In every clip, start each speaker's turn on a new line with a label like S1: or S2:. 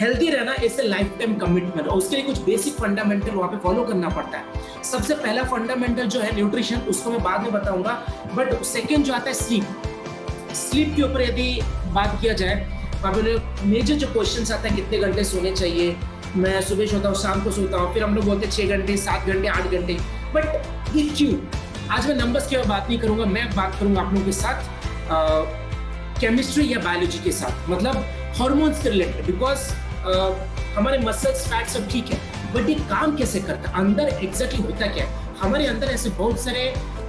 S1: Healthy रहना is a life time commitment और उसके लिए कुछ बेसिक फंडामेंटल वहाँ पे फॉलो करना पड़ता है। सबसे पहला फंडामेंटल जो है न्यूट्रिशन, उसको मैं बाद में बताऊंगा, बट सेकेंड जो आता है स्लीप। स्लीप के ऊपर यदि बात किया जाए, वहाँ पे मेजर जो क्वेश्चन आता है कितने घंटे सोने चाहिए, मैं सुबह सोता हूँ, शाम को सोता हूँ, फिर हम लोग बोलते हैं 6 घंटे, 7 घंटे, 8 घंटे, बट ये क्यों? आज मैं नंबर्स की बात नहीं करूंगा, मैं बात करूंगा आप लोगों के साथ केमिस्ट्री या बायोलॉजी के साथ, मतलब हार्मोन्स के रिलेटेड। बिकॉज हमारे मसल्स फैट सब ठीक है, बट ये काम कैसे करता है, अंदर एग्जैक्टली होता क्या है? हमारे अंदर ऐसे बहुत सारे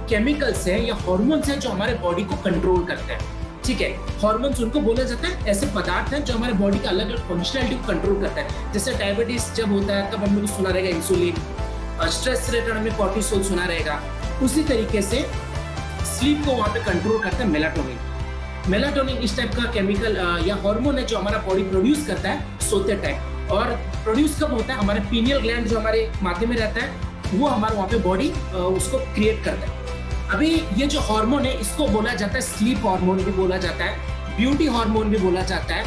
S1: केमिकल्स हैं या हार्मोन्स हैं जो हमारे बॉडी को कंट्रोल करते हैं। ठीक है, हार्मोन्स उनको बोला जाता है, ऐसे पदार्थ हैं जो हमारे बॉडी के अलग अलग फंक्शनैलिटी को कंट्रोल करता है। जैसे डायबिटीज जब होता है तब हम लोग को सुना रहेगा इंसुलिन, स्ट्रेस रिलेटेड हमें कॉर्टिसोल सुना रहेगा। उसी तरीके से स्लीप को वहाँ पे कंट्रोल करता है मेलाटोनिन। मेलाटोनिन इस टाइप का केमिकल या हार्मोन है जो हमारा बॉडी प्रोड्यूस करता है सोते टाइम। और प्रोड्यूस कब होता है? हमारे पीनियल ग्लैंड जो हमारे माथे में रहता है, वो हमारे वहाँ पे बॉडी उसको क्रिएट करता है। अभी ये जो हार्मोन है इसको बोला जाता है स्लीप हार्मोन भी बोला जाता है, ब्यूटी हार्मोन भी बोला जाता है,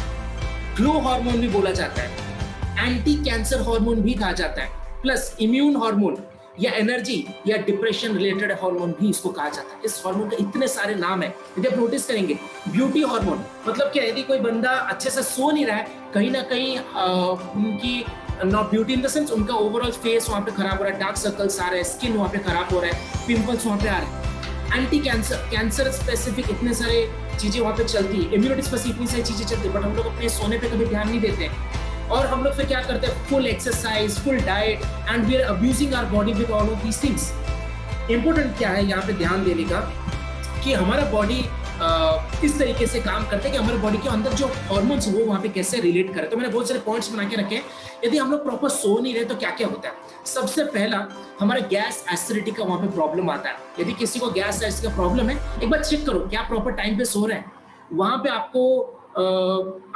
S1: ग्लो हार्मोन भी बोला जाता है, एंटी कैंसर हार्मोन भी कहा जाता है, प्लस इम्यून हार्मोन या एनर्जी या डिप्रेशन रिलेटेड हार्मोन भी इसको कहा जाता है। इस हार्मोन के इतने सारे नाम है। यदि आप नोटिस करेंगे, ब्यूटी हार्मोन मतलब क्या? यदि कोई बंदा अच्छे से सो नहीं रहा है, कहीं ना कहीं उनकी not beauty in the sense उनका ओवरऑल फेस वहाँ पे खराब हो रहा है, डार्क सर्कल्स आ रहे हैं, स्किन वहाँ पे खराब हो रहा है, पिंपल्स वहाँ पे आ रहे हैं। एंटी कैंसर, कैंसर स्पेसिफिक इतने सारे चीजें वहाँ पे चलती है, इम्यूनिटी स्पेसिफिक इतनी सारी चीजें चलती है, बट हम लोग अपने सोने पे कभी ध्यान नहीं देते। और हम लोग फिर क्या करते हैं? Full exercise, full diet, and we are abusing our body with all of these things. Important क्या है यहाँ पे ध्यान देने का कि हमारा बॉडी इस तरीके से काम करता है कि हमारे बॉडी के अंदर जो हार्मोन्स वो वहाँ पे कैसे रिलेट करे। तो मैंने बहुत सारे पॉइंट्स बना के रखे हैं। यदि हम लोग प्रॉपर सो नहीं रहे तो क्या क्या होता है? सबसे पहला हमारे गैस एसिडिटी का वहाँ पे प्रॉब्लम आता है। यदि किसी को गैस एसिडिटी का प्रॉब्लम है, एक बार चेक करो क्या प्रॉपर टाइम पे सो रहे हैं। वहाँ पे आपको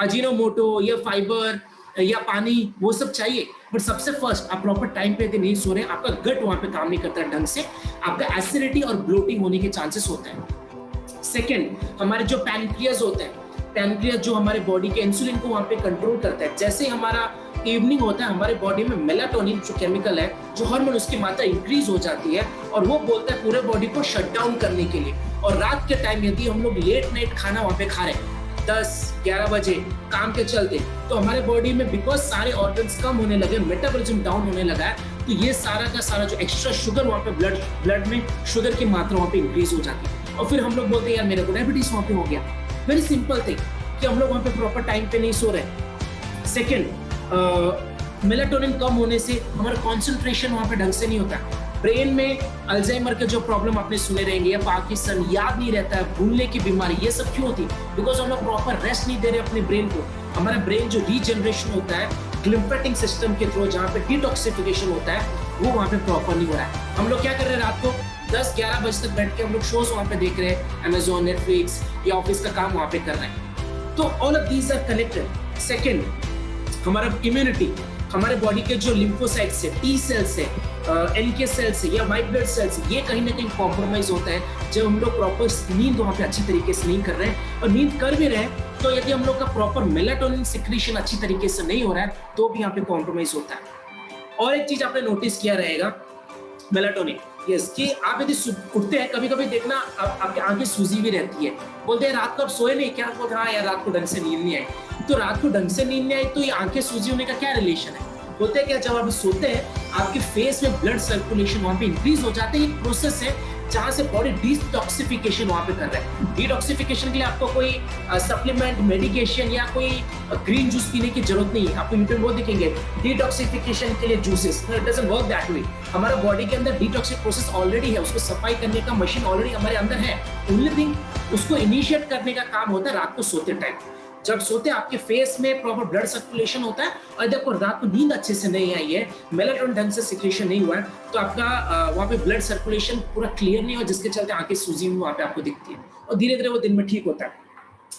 S1: अजीनोमोटो या फाइबर या पानी वो सब चाहिए, बट सबसे फर्स्ट आप प्रॉपर टाइम पे यदि नहीं सो रहे, आपका गट वहाँ पे काम नहीं करता ढंग से, आपका एसिडिटी और ब्लोटिंग होने के चांसेस होते हैं। सेकेंड, हमारे जो पैनक्रियाज होते हैं, पैनक्रियाज जो हमारे बॉडी के इंसुलिन को वहाँ पे कंट्रोल करता है। जैसे हमारा इवनिंग होता है, हमारे बॉडी में मेलाटोनिन जो केमिकल है, जो हार्मोन, उसकी मात्रा इंक्रीज हो जाती है और वो बोलता है पूरे बॉडी को शट डाउन करने के लिए। और रात के टाइम यदि हम लोग लेट नाइट खाना वहाँ पे खा रहे हैं 10-11 बजे काम के चलते, तो हमारे बॉडी में बिकॉज सारे ऑर्गन्स कम होने लगे, मेटाबॉलिज्म डाउन होने लगा है, तो ये सारा का सारा जो एक्स्ट्रा शुगर वहाँ पे ब्लड में शुगर की मात्रा वहाँ पे इंक्रीज हो जाती है। और फिर हम लोग बोलते हैं यार मेरे को डायबिटीज वहाँ पे हो गया। वेरी सिंपल थिंग कि हम लोग वहाँ पे प्रॉपर टाइम पे नहीं सो रहे। सेकेंड, मेलाटोनिन कम होने से हमारा कॉन्सेंट्रेशन वहाँ पे ढंग से नहीं होता। ब्रेन में अल्जाइमर के जो प्रॉब्लम आपने सुने रहेंगे, या पार्किंसन, याद नहीं रहता है, भूलने की बीमारी, ये सब क्यों होती है? बिकॉज हम लोग प्रॉपर रेस्ट नहीं दे रहे अपने ब्रेन को। हमारा ब्रेन जो रीजनरेशन होता है लिम्फेटिक सिस्टम के थ्रू, जहाँ पे डिटॉक्सिफिकेशन होता है, वो वहाँ पे प्रॉपर नहीं हो रहा है। हम लोग क्या कर रहे हैं? रात को 10-11 बजे तक बैठ के हम लोग शोज वहाँ पे देख रहे हैं, अमेजोन, नेटफ्लिक्स, या ऑफिस का काम वहाँ पे कर रहे हैं। तो all of these are connected. Second, हमारा इम्यूनिटी, हमारे बॉडी के जो लिम्फोसाइट्स है, टी सेल्स है, एनके सेल्स है या व्हाइट ब्लड सेल्स है, ये कहीं ना कहीं कॉम्प्रोमाइज होता है जब हम लोग प्रॉपर नींद वहाँ पे अच्छी तरीके से नहीं कर रहे हैं। और नींद कर भी रहे हैं तो यदि हम लोग का प्रॉपर मेलाटोनिन सिक्रीशन अच्छी तरीके से नहीं हो रहा है, तो भी यहाँ पे कॉम्प्रोमाइज होता है। और एक चीज आपने नोटिस किया रहेगा, मेलाटोनिन, यस, कि आप यदि उठते हैं, कभी कभी देखना आपकी आंखें सूजी भी रहती है, बोलते हैं रात को आप सोए नहीं क्या? बोलते हाँ यार रात को ढंग से नींद नहीं आई। तो रात को ढंग से नींद नहीं आई तो ये आंखें सूजी होने का क्या रिलेशन है? बोलते हैं क्या जब आप सोते हैं आपके फेस में ब्लड सर्कुलेशन वहाँ पे इंक्रीज हो जाते हैं। ये प्रोसेस है जहाँ से बॉडी डिटॉक्सिफिकेशन वहाँ पे कर रहा है। डिटॉक्सिफिकेशन के लिए आपको कोई सप्लीमेंट, मेडिकेशन या कोई ग्रीन जूस पीने की जरूरत नहीं है। आपको यूट्यूब वो दिखेंगे डिटॉक्सिफिकेशन के लिए juices, it doesn't work that way. हमारा बॉडी के अंदर डिटॉक्सिक प्रोसेस ऑलरेडी है, उसको सफाई करने का मशीन ऑलरेडी हमारे अंदर है। ओनली थिंग उसको इनिशिएट करने का काम होता है रात को सोते टाइम। जब सोते आपके फेस में प्रॉपर ब्लड सर्कुलेशन होता है, और जब आपको रात को नींद अच्छे से नहीं आई है, मेलाटोनिन ढंग से सिक्रीशन नहीं हुआ है, तो आपका वहाँ पे ब्लड सर्कुलेशन पूरा क्लियर नहीं हुआ, जिसके चलते आंखें सूजी हुई वहाँ पे आपको दिखती है, और धीरे धीरे वो दिन में ठीक होता है।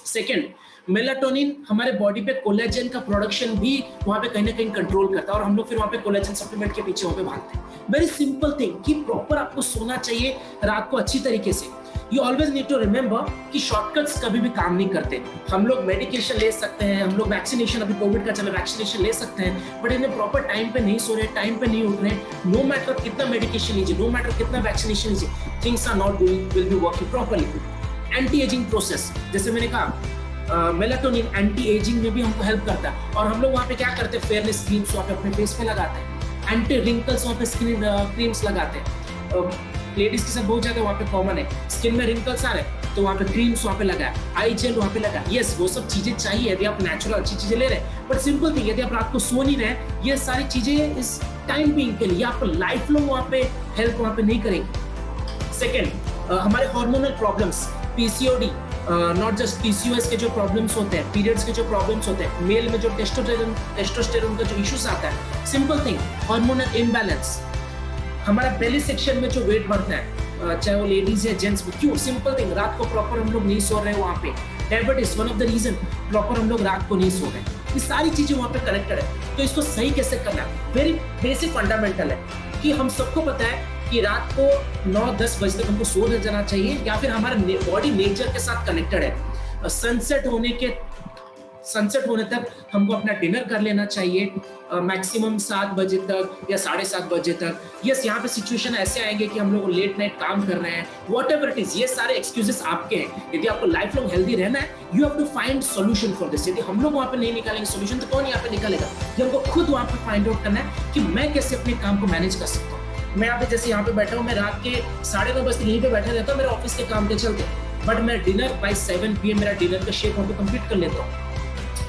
S1: सेकेंड, मेलाटोनिन हमारे बॉडी पे कोलेजन का प्रोडक्शन भी वहाँ पे कहीं ना कहीं कंट्रोल करता है, और हम लोग फिर वहाँ पे कोलेजन सप्लीमेंट के पीछे वहाँ पे भागते हैं। वेरी सिंपल थिंग कि प्रॉपर आपको सोना चाहिए रात को अच्छी तरीके से। You always need to remember कि शॉर्टकट्स कभी भी काम नहीं करते। हम लोग मेडिकेशन ले सकते हैं, हम लोग वैक्सीनेशन, अभी कोविड का चला, वैक्सीनेशन ले सकते हैं, बट इन्हें प्रॉपर टाइम पे नहीं सो रहे, टाइम पे नहीं उठ रहे, नो मैटर कितना मेडिकेशन लीजिए, नो मैटर कितना वैक्सीनेशन लीजिए, things are not going will be working properly. Anti aging process, जैसे मैंने कहा मेलाटोनिन एंटी एजिंग में भी हमको हेल्प करता है, और हम लोग वहाँ पे क्या करते हैं, फेयरनेस क्रीम्स वहाँ पे अपने फेस पे लगाते हैं, एंटी रिंकल्स वहाँ पे स्किन क्रीम्स लगाते हैं। लेडीज के साथ बहुत ज्यादा वहाँ पे कॉमन है, स्किन में रिंकल्स आ रहे तो वहाँ पे क्रीम्स वहाँ पे लगाए, आई जेल वहाँ पे लगा। यस, वो सब चीजें चाहिए यदि आप नेचुरल अच्छी चीजें ले रहे हैं, बट सिंपल थिंग, यदि आप रात को सो नहीं रहे, ये सारी चीजें इस टाइम बीइंग के लिए आपको लाइफ लॉन्ग वहाँ पे हेल्प वहाँ पे नहीं करेंगी। सेकेंड, हमारे hormonal problems, PCOD, not just PCOS के जो प्रॉब्लम्स होते हैं, पीरियड्स के जो प्रॉब्लम्स होते हैं, मेल में जो टेस्टोस्टेरोन का जो इश्यूज आता है, सिंपल थिंग, हार्मोनल इम्बैलेंस, हमारा बेली सेक्शन में जो वेट बढ़ता है, चाहे वो लेडीज या जेंट्स, क्यों, सिंपल थिंग, रात को प्रॉपर हम लोग नहीं सो रहे वहाँ पे, diabetes one of the reason, proper हम लोग रात को नहीं सो रहे, ये सारी चीजें वहाँ पे कनेक्टेड है। तो इसको सही कैसे करना है, वेरी बेसिक फंडामेंटल है कि हम सबको पता है कि रात को 9-10 बजे तक हमको सो जाना चाहिए, या फिर हमारा बॉडी नेचर के साथ कनेक्टेड है। सनसेट होने तक हमको अपना डिनर कर लेना चाहिए, मैक्सिमम 7 बजे तक या 7:30 बजे तक। यस, यहाँ पे सिचुएशन ऐसे आएंगे कि हम लोग लेट नाइट काम कर रहे हैं, वॉट एवर इट इज, ये सारे एक्सक्यूजेस आपके हैं। यदि आपको लाइफ लॉन्ग हेल्दी रहना है, you have to find solution for this. यदि हम लोग वहाँ पे नहीं निकालेंगे सोल्यूशन, तो कौन यहाँ पे निकालेगा? ये हमको खुद वहाँ पे फाइंड आउट करना है कि मैं कैसे अपने काम को मैनेज कर सकता हूँ। मैं यहाँ पे जैसे यहाँ पे बैठा हूँ, मैं रात के 9:30 बजे यहीं पे बैठा रहता हूँ मेरे ऑफिस के काम के चलते, बट मैं डिनर बाय 7 PM मेरा डिनर का शेप वहाँ पे कंप्लीट कर लेता हूँ,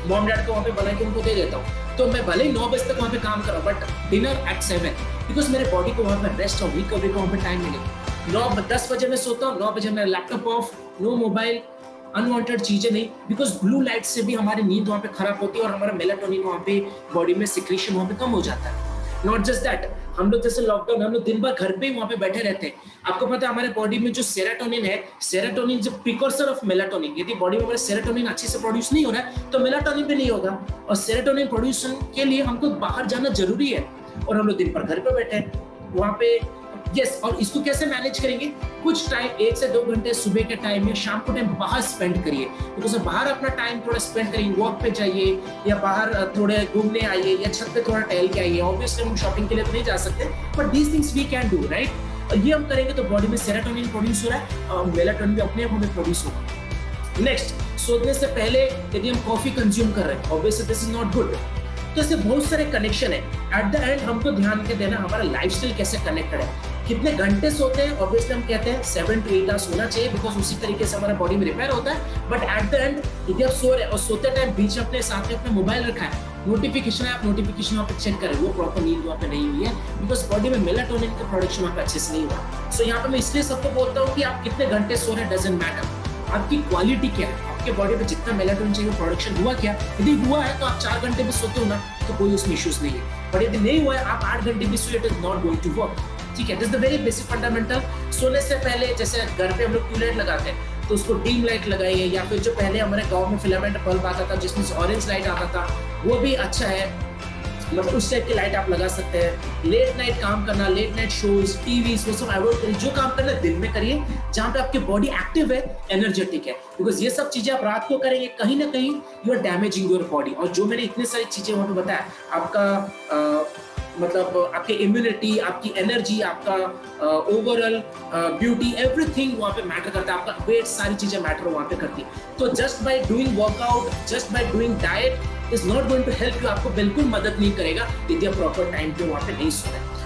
S1: मॉम डैड को वहाँ पे बना के उनको दे देता हूँ। तो मैं भले ही 9 बजे तक वहाँ पे काम कर रहा हूँ, बट डिनर एट 7, बिकॉज मेरे बॉडी को वहाँ पे रेस्ट और रिकवरी को वहाँ पे टाइम मिले। 9-10 बजे मैं सोता हूँ, 9 बजे मेरा laptop off, no mobile, unwanted चीजें नहीं, बिकॉज ब्लू लाइट से भी हमारी नींद वहाँ पे खराब होती है और हमारा मेलाटोनिन वहाँ पे बॉडी में सिक्रीशन वहाँ पे कम हो जाता है। नॉट जस्ट दैट, हम लोग जैसे लॉकडाउन, हम लोग दिन भर घर पे ही वहाँ पे बैठे रहते हैं। आपको पता है हमारे बॉडी में जो सेरोटोनिन है, सेरोटोनिन जो प्रिकर्सर ऑफ मेलाटोनिन, यदि बॉडी में हमारे सेरोटोनिन अच्छे से प्रोड्यूस नहीं हो रहा है तो मेलाटोनिन भी नहीं होगा, और सेरोटोनिन प्रोड्यूसन के लिए हमको बाहर जाना जरूरी है, और हम लोग दिन भर घर पे बैठे हैं वहाँ पे। यस, और इसको कैसे मैनेज करेंगे? कुछ टाइम 1 से 2 घंटे सुबह के टाइम या शाम को टाइम बाहर स्पेंड करिए, बिकॉज बाहर अपना टाइम थोड़ा स्पेंड करिए, वॉक पे जाइए या बाहर थोड़े घूमने आइए या छत पे थोड़ा टहल के आइए। ऑब्वियसली हम शॉपिंग के लिए तो नहीं जा सकते, but these things we can do, right? और ये हम करेंगे तो बॉडी में सेरोटोनिन प्रोड्यूस हो रहा है और मेलाटोनिन भी अपने आप हमें प्रोड्यूस होगा। नेक्स्ट, सोने से पहले यदि हम कॉफी कंज्यूम कर रहे हैं, obviously this is not good. तो इससे बहुत सारे कनेक्शन है। एट द एंड हमको ध्यान के देना हमारा लाइफस्टाइल कैसे कनेक्टेड है, कितने घंटे सोते हैं। ऑब्वियसली हम कहते हैं 7 to 8 आवर्स होना चाहिए, बिकॉज उसी तरीके से हमारा बॉडी में रिपेयर होता है। बट एट द एंड यदि आप सो रहे हैं और सोते टाइम बीच में अपने साथ में अपने मोबाइल रखा है, नोटिफिकेशन है, आप नोटिफिकेशन वहाँ पे चेक करें, वो प्रॉपर नींद वहाँ पे नहीं हुई है, बिकॉज बॉडी में मेलाटोनिन का प्रोडक्शन वहाँ पे अच्छे से नहीं हुआ। सो यहाँ पे मैं इसलिए सबको बोलता हूँ कि आप कितने घंटे सो रहे हैं डजंट मैटर, आपकी क्वालिटी क्या है, आपके बॉडी में जितना मेलाटोनिन चाहिए प्रोडक्शन हुआ क्या। यदि हुआ है तो आप 4 घंटे भी सोते हो ना तो कोई उसमें इश्यूज नहीं है, बट यदि नहीं हुआ है, आप 8 घंटे भी सोए, it is not going to work. ठीक है, this is the very basic fundamental. सोने से पहले जैसे घर पे हम लोग ट्यूबलाइट लगाते हैं तो उसको डीम लाइट लगाइए, या फिर जो पहले हमारे गांव में फिलामेंट बल्ब आता था जिसमें से ऑरेंज लाइट आता था, वो भी अच्छा है, मतलब उस टाइप की लाइट आप लगा सकते हैं। लेट नाइट काम करना, लेट नाइट शोज, टीवी, वो सब अवॉइड करिए। जो काम करना दिन में करिए जहाँ पे आपकी बॉडी एक्टिव है, एनर्जेटिक है, बिकॉज ये सब चीजें आप रात को करेंगे कहीं ना कहीं you are damaging your body. और जो मैंने इतनी सारी चीजें वहां पे बताया, आपका मतलब आपकी इम्यूनिटी, आपकी एनर्जी, आपका ओवरऑल ब्यूटी, एवरीथिंग वहाँ पे मैटर करता है, आपका वेट, सारी चीजें मैटर वहाँ पे करती है। तो just by doing workout, just by doing diet is not going to help you, आपको बिल्कुल मदद नहीं करेगा यदि आप प्रॉपर टाइम पे वहाँ पे नहीं सो रहे।